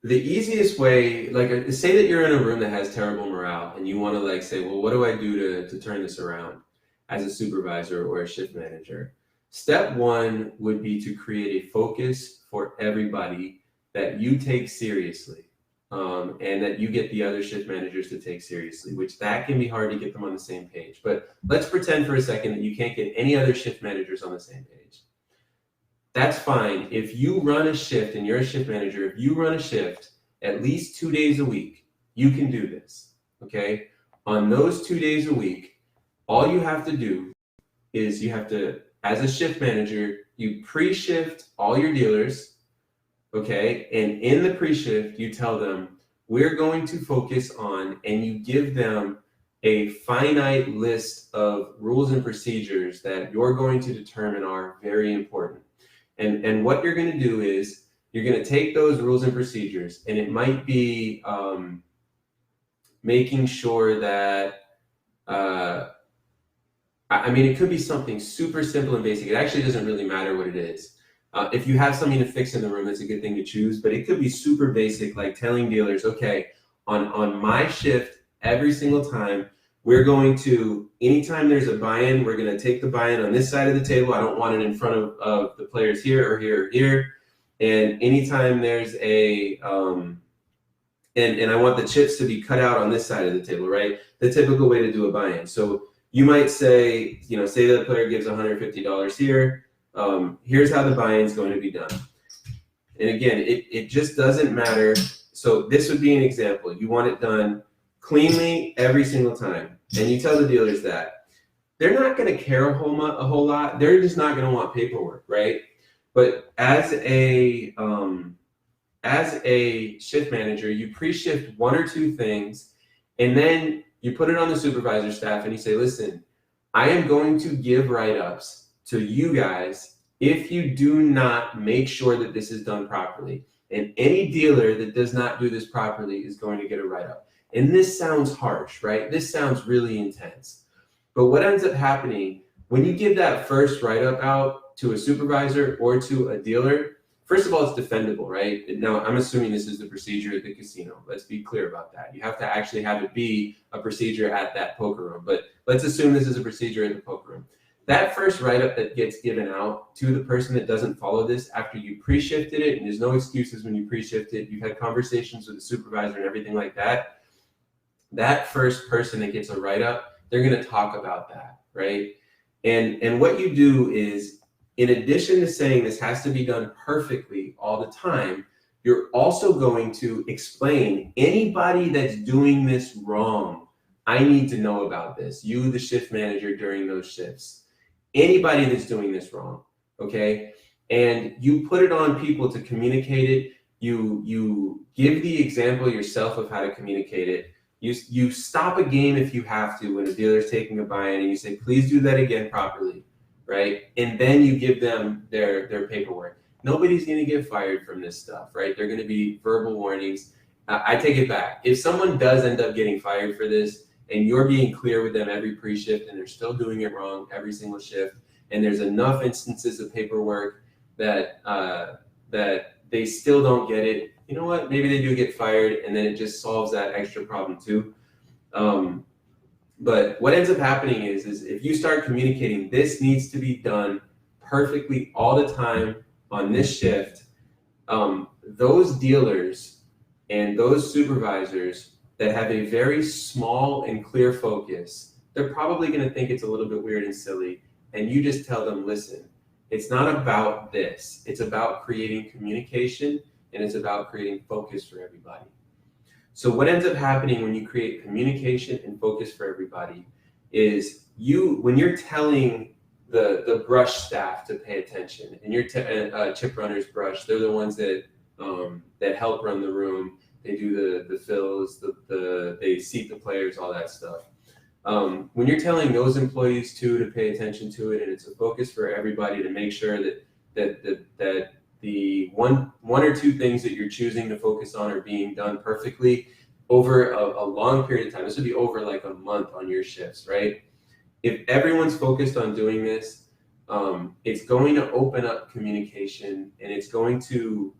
The easiest way, like say that you're in a room that has terrible morale and you want to like say, well, what do I do to turn this around as a supervisor or a shift manager? Step one would be to create a focus for everybody that you take seriously, and that you get the other shift managers to take seriously, which that can be hard to get them on the same page. But let's pretend for a second that you can't get any other shift managers on the same page. That's fine. If you run a shift and you're a shift manager, if you run a shift at least 2 days a week, you can do this. Okay. On those 2 days a week, all you have to do is you have to, as a shift manager, you pre-shift all your dealers. Okay. And in the pre-shift, you tell them, we're going to focus on, and you give them a finite list of rules and procedures that you're going to determine are very important. And what you're going to do is you're going to take those rules and procedures, and it might be making sure that, I mean, it could be something super simple and basic. It actually doesn't really matter what it is. If you have something to fix in the room, it's a good thing to choose, but it could be super basic, like telling dealers, okay, on my shift, every single time, we're going to, anytime there's a buy-in, we're going to take the buy-in on this side of the table. I don't want it in front of the players here or here or here. And anytime there's a, and I want the chips to be cut out on this side of the table, right? The typical way to do a buy-in. So you might say, say the player gives $150 here. Here's how the buy-in is going to be done. And again, it just doesn't matter. So this would be an example. You want it done cleanly every single time. And you tell the dealers that. They're not going to care a whole lot. They're just not going to want paperwork, right? But as a shift manager, you pre-shift one or two things, and then you put it on the supervisor staff and you say, listen, I am going to give write-ups to you guys if you do not make sure that this is done properly. And any dealer that does not do this properly is going to get a write-up. And this sounds harsh, right? This sounds really intense. But what ends up happening when you give that first write-up out to a supervisor or to a dealer, first of all, it's defendable, right? Now, I'm assuming this is the procedure at the casino. Let's be clear about that. You have to actually have it be a procedure at that poker room. But let's assume this is a procedure at the poker room. That first write-up that gets given out to the person that doesn't follow this after you pre-shifted it, and there's no excuses when you pre-shift it, you've had conversations with the supervisor and everything like that, that first person that gets a write-up, they're going to talk about that, right? And what you do is, in addition to saying this has to be done perfectly all the time, you're also going to explain anybody that's doing this wrong, I need to know about this. You, the shift manager during those shifts. Anybody that's doing this wrong, okay? And you put it on people to communicate it. You give the example yourself of how to communicate it. You stop a game if you have to when a dealer's taking a buy-in, and you say, please do that again properly, right? And then you give them their paperwork. Nobody's going to get fired from this stuff, right? They're going to be verbal warnings. I take it back. If someone does end up getting fired for this, and you're being clear with them every pre-shift, and they're still doing it wrong every single shift, and there's enough instances of paperwork that that they still don't get it, you know what? Maybe they do get fired, and then it just solves that extra problem too. But what ends up happening is if you start communicating, this needs to be done perfectly all the time on this shift, those dealers and those supervisors that have a very small and clear focus, they're probably going to think it's a little bit weird and silly. And you just tell them, listen, it's not about this. It's about creating communication, and it's about creating focus for everybody. So what ends up happening when you create communication and focus for everybody is when you're telling the brush staff to pay attention, and your chip runners brush, they're the ones that help run the room. They do the fills, they seat the players, all that stuff. When you're telling those employees to pay attention to it, and it's a focus for everybody to make sure that the one or two things that you're choosing to focus on are being done perfectly over a long period of time. This would be over like a month on your shifts, right? If everyone's focused on doing this, it's going to open up communication, and it's going to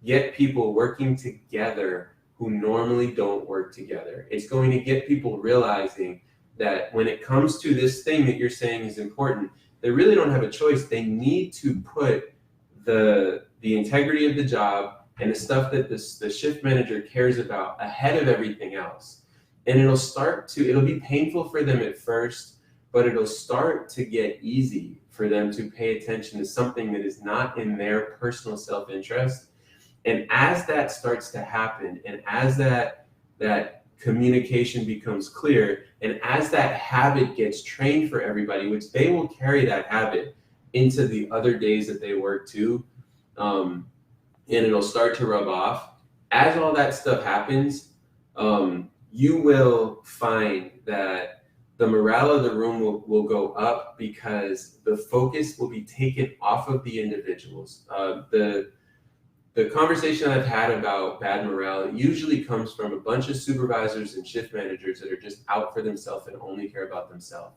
get people working together who normally don't work together. It's going to get people realizing that when it comes to this thing that you're saying is important, they really don't have a choice. They need to put the integrity of the job and the stuff that the shift manager cares about ahead of everything else. And it'll be painful for them at first, but it'll start to get easy for them to pay attention to something that is not in their personal self-interest. And as that starts to happen, and as that communication becomes clear, and as that habit gets trained for everybody, which they will carry that habit into the other days that they work too, and it'll start to rub off. As all that stuff happens, you will find that the morale of the room will go up because the focus will be taken off of the individuals. The conversation I've had about bad morale usually comes from a bunch of supervisors and shift managers that are just out for themselves and only care about themselves.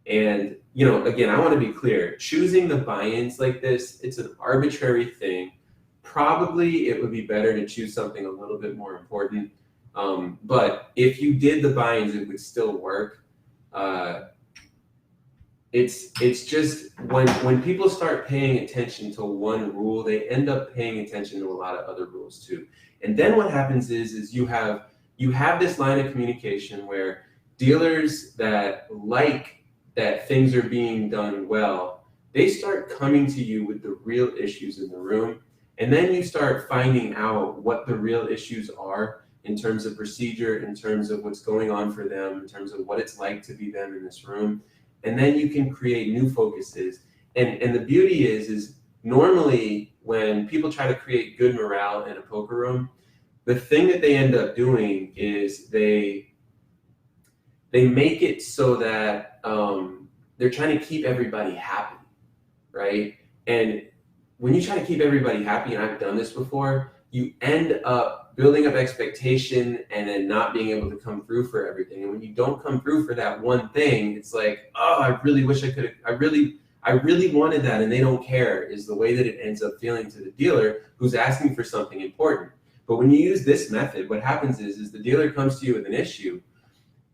And, again, I want to be clear, choosing the buy-ins like this, it's an arbitrary thing. Probably it would be better to choose something a little bit more important. But if you did the buy-ins, it would still work. It's just when people start paying attention to one rule, they end up paying attention to a lot of other rules too. And then what happens is you have this line of communication where dealers that like that things are being done well, they start coming to you with the real issues in the room. And then you start finding out what the real issues are in terms of procedure, in terms of what's going on for them, in terms of what it's like to be them in this room. And then you can create new focuses. And the beauty is normally when people try to create good morale in a poker room, the thing that they end up doing is they make it so that they're trying to keep everybody happy, right? And when you try to keep everybody happy, and I've done this before, you end up building up expectation and then not being able to come through for everything. And when you don't come through for that one thing, it's like, oh, I really wish I could have, I really wanted that, and they don't care, is the way that it ends up feeling to the dealer who's asking for something important. But when you use this method, what happens is the dealer comes to you with an issue,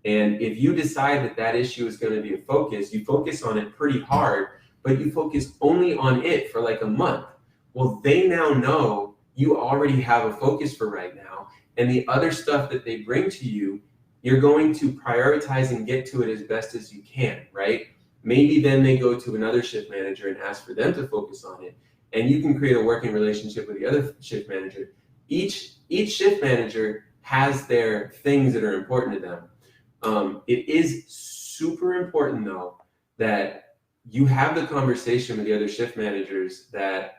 and if you decide that issue is going to be a focus, you focus on it pretty hard, but you focus only on it for like a month. Well, they now know you already have a focus for right now, and the other stuff that they bring to you, you're going to prioritize and get to it as best as you can, right? Maybe then they go to another shift manager and ask for them to focus on it, and you can create a working relationship with the other shift manager. Each shift manager has their things that are important to them. It is super important though that you have the conversation with the other shift managers that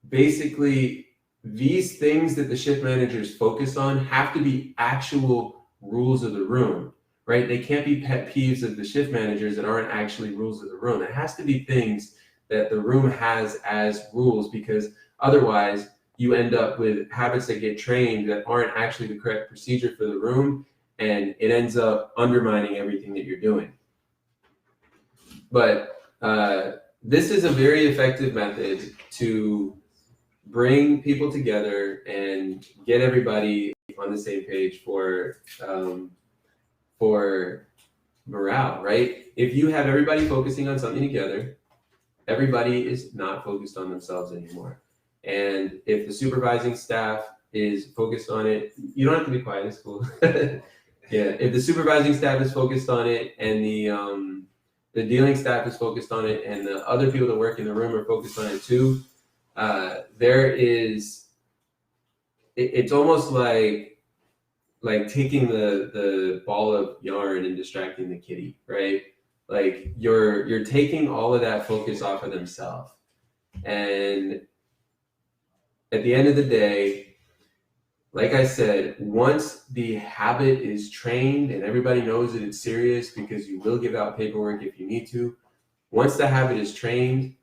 basically these things that the shift managers focus on have to be actual rules of the room, right? They can't be pet peeves of the shift managers that aren't actually rules of the room. It has to be things that the room has as rules, because otherwise you end up with habits that get trained that aren't actually the correct procedure for the room, and it ends up undermining everything that you're doing. But this is a very effective method to bring people together and get everybody on the same page for morale, right? If you have everybody focusing on something together, everybody is not focused on themselves anymore. And if the supervising staff is focused on it, you don't have to be quiet, it's cool. Yeah, if the supervising staff is focused on it, and the dealing staff is focused on it, and the other people that work in the room are focused on it too, it's almost like taking the ball of yarn and distracting the kitty, right? Like you're taking all of that focus off of themselves. And at the end of the day, like I said, once the habit is trained and everybody knows that it's serious, because you will give out paperwork if you need to, once the habit is trained,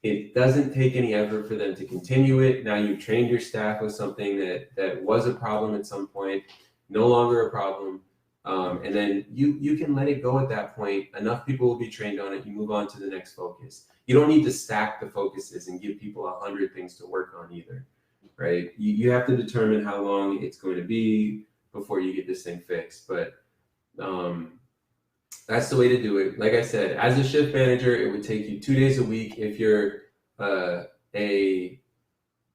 it doesn't take any effort for them to continue it. Now you've trained your staff with something that was a problem at some point, no longer a problem. And then you can let it go at that point. Enough people will be trained on it. You move on to the next focus. you don't need to stack the focuses and give people 100 things to work on either, right? You have to determine how long it's going to be before you get this thing fixed. But that's the way to do it. Like I said, as a shift manager, it would take you 2 days a week. If you're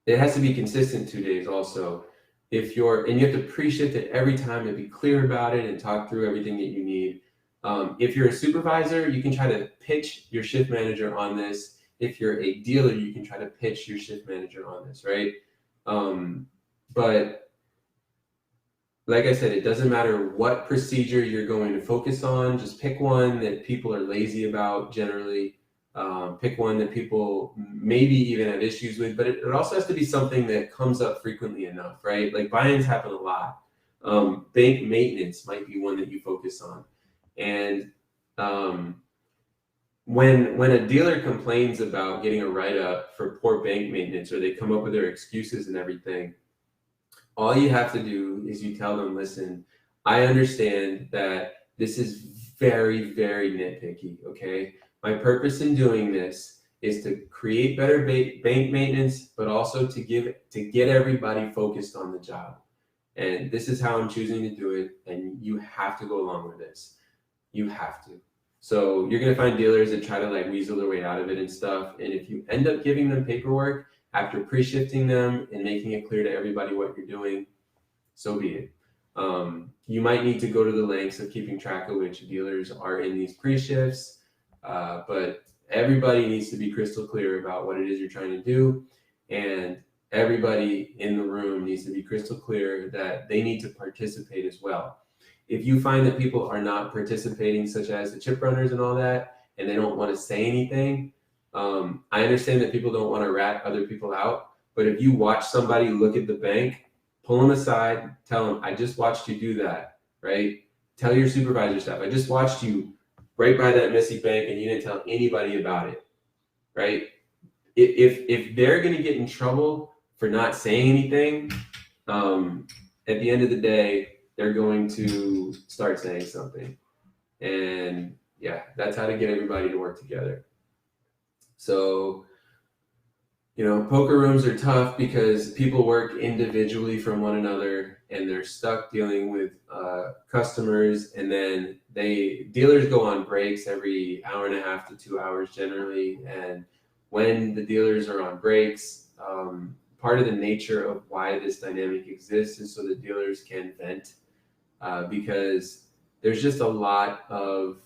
it has to be consistent 2 days also. And you have to pre-shift it every time and be clear about it and talk through everything that you need. If you're a supervisor, you can try to pitch your shift manager on this. If you're a dealer, you can try to pitch your shift manager on this, right? But like I said, it doesn't matter what procedure you're going to focus on. Just pick one that people are lazy about generally. Pick one that people maybe even have issues with, but it also has to be something that comes up frequently enough, right? Like buy-ins happen a lot. Bank maintenance might be one that you focus on. And when a dealer complains about getting a write-up for poor bank maintenance, or they come up with their excuses and everything, all you have to do is you tell them, listen, I understand that this is very, very nitpicky, okay? My purpose in doing this is to create better bank maintenance, but also to get everybody focused on the job. And this is how I'm choosing to do it, and you have to go along with this. You have to. So you're going to find dealers that try to like weasel their way out of it and stuff. And if you end up giving them paperwork after pre-shifting them and making it clear to everybody what you're doing, so be it. You might need to go to the lengths of keeping track of which dealers are in these pre-shifts, but everybody needs to be crystal clear about what it is you're trying to do. And everybody in the room needs to be crystal clear that they need to participate as well. If you find that people are not participating, such as the chip runners and all that, and they don't want to say anything, I understand that people don't want to rat other people out, but if you watch somebody look at the bank, pull them aside, tell them, I just watched you do that, right? Tell your supervisor staff, I just watched you right by that messy bank and you didn't tell anybody about it, right? If they're going to get in trouble for not saying anything, at the end of the day, they're going to start saying something. And yeah, that's how to get everybody to work together. So, poker rooms are tough because people work individually from one another and they're stuck dealing with customers. And then dealers go on breaks every hour and a half to 2 hours generally. And when the dealers are on breaks, part of the nature of why this dynamic exists is so that dealers can vent, because there's just a lot of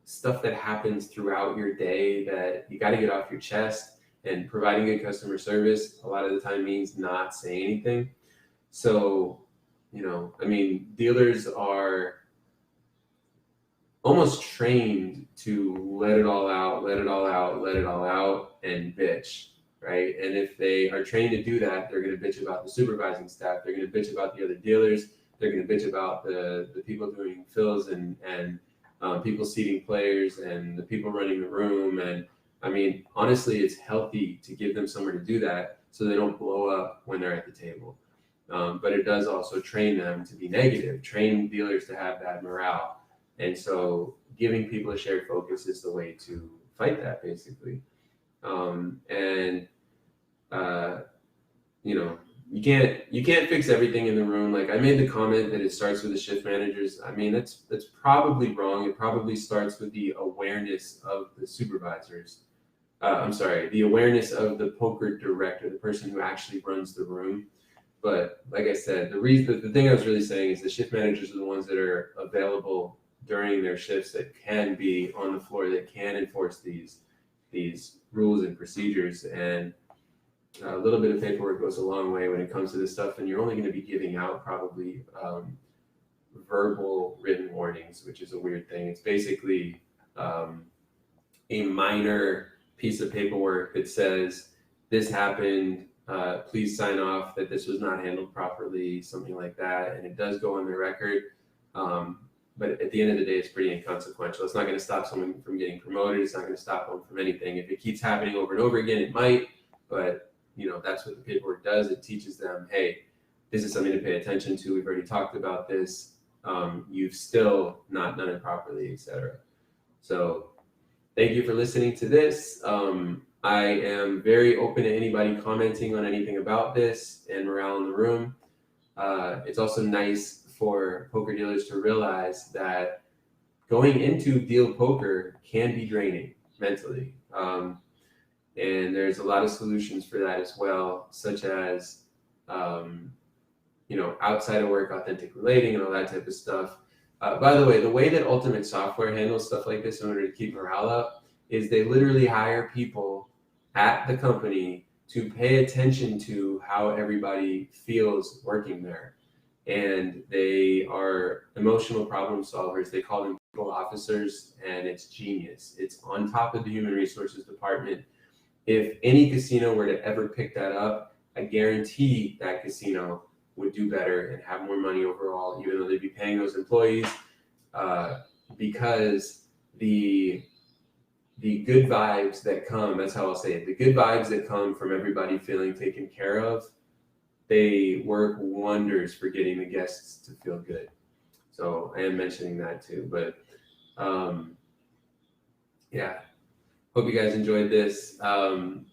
stuff that happens throughout your day that you got to get off your chest. And providing good customer service a lot of the time means not saying anything. So, dealers are almost trained to let it all out, and bitch, right? And if they are trained to do that, they're going to bitch about the supervising staff. They're going to bitch about the other dealers. They're going to bitch about the people doing fills and people seating players and the people running the room. And honestly, it's healthy to give them somewhere to do that so they don't blow up when they're at the table. But it does also train them to be negative, train dealers to have bad morale. And so giving people a shared focus is the way to fight that, basically. You can't fix everything in the room. Like I made the comment that it starts with the shift managers. That's probably wrong. It probably starts with the awareness of the supervisors. The awareness of the poker director, the person who actually runs the room. But like I said, the thing I was really saying is the shift managers are the ones that are available during their shifts that can be on the floor, that can enforce these rules and procedures. And a little bit of paperwork goes a long way when it comes to this stuff. And you're only going to be giving out probably verbal written warnings, which is a weird thing. It's basically a minor piece of paperwork that says this happened, please sign off that this was not handled properly, something like that. And it does go on the record. But at the end of the day, it's pretty inconsequential. It's not going to stop someone from getting promoted. It's not going to stop them from anything. If it keeps happening over and over again, it might. But, that's what the paperwork does. It teaches them, hey, this is something to pay attention to. We've already talked about this. You've still not done it properly, etc. So thank you for listening to this. I am very open to anybody commenting on anything about this and morale in the room. It's also nice for poker dealers to realize that going into deal poker can be draining mentally. And there's a lot of solutions for that as well, such as, outside of work, authentic relating and all that type of stuff. By the way that Ultimate Software handles stuff like this in order to keep morale up is they literally hire people at the company to pay attention to how everybody feels working there. And they are emotional problem solvers. They call them people officers, and it's genius. It's on top of the human resources department. If any casino were to ever pick that up, I guarantee that casino would do better and have more money overall, even though they'd be paying those employees, because the good vibes that come, that's how I'll say it, the good vibes that come from everybody feeling taken care of, they work wonders for getting the guests to feel good. So I am mentioning that too, but yeah, hope you guys enjoyed this.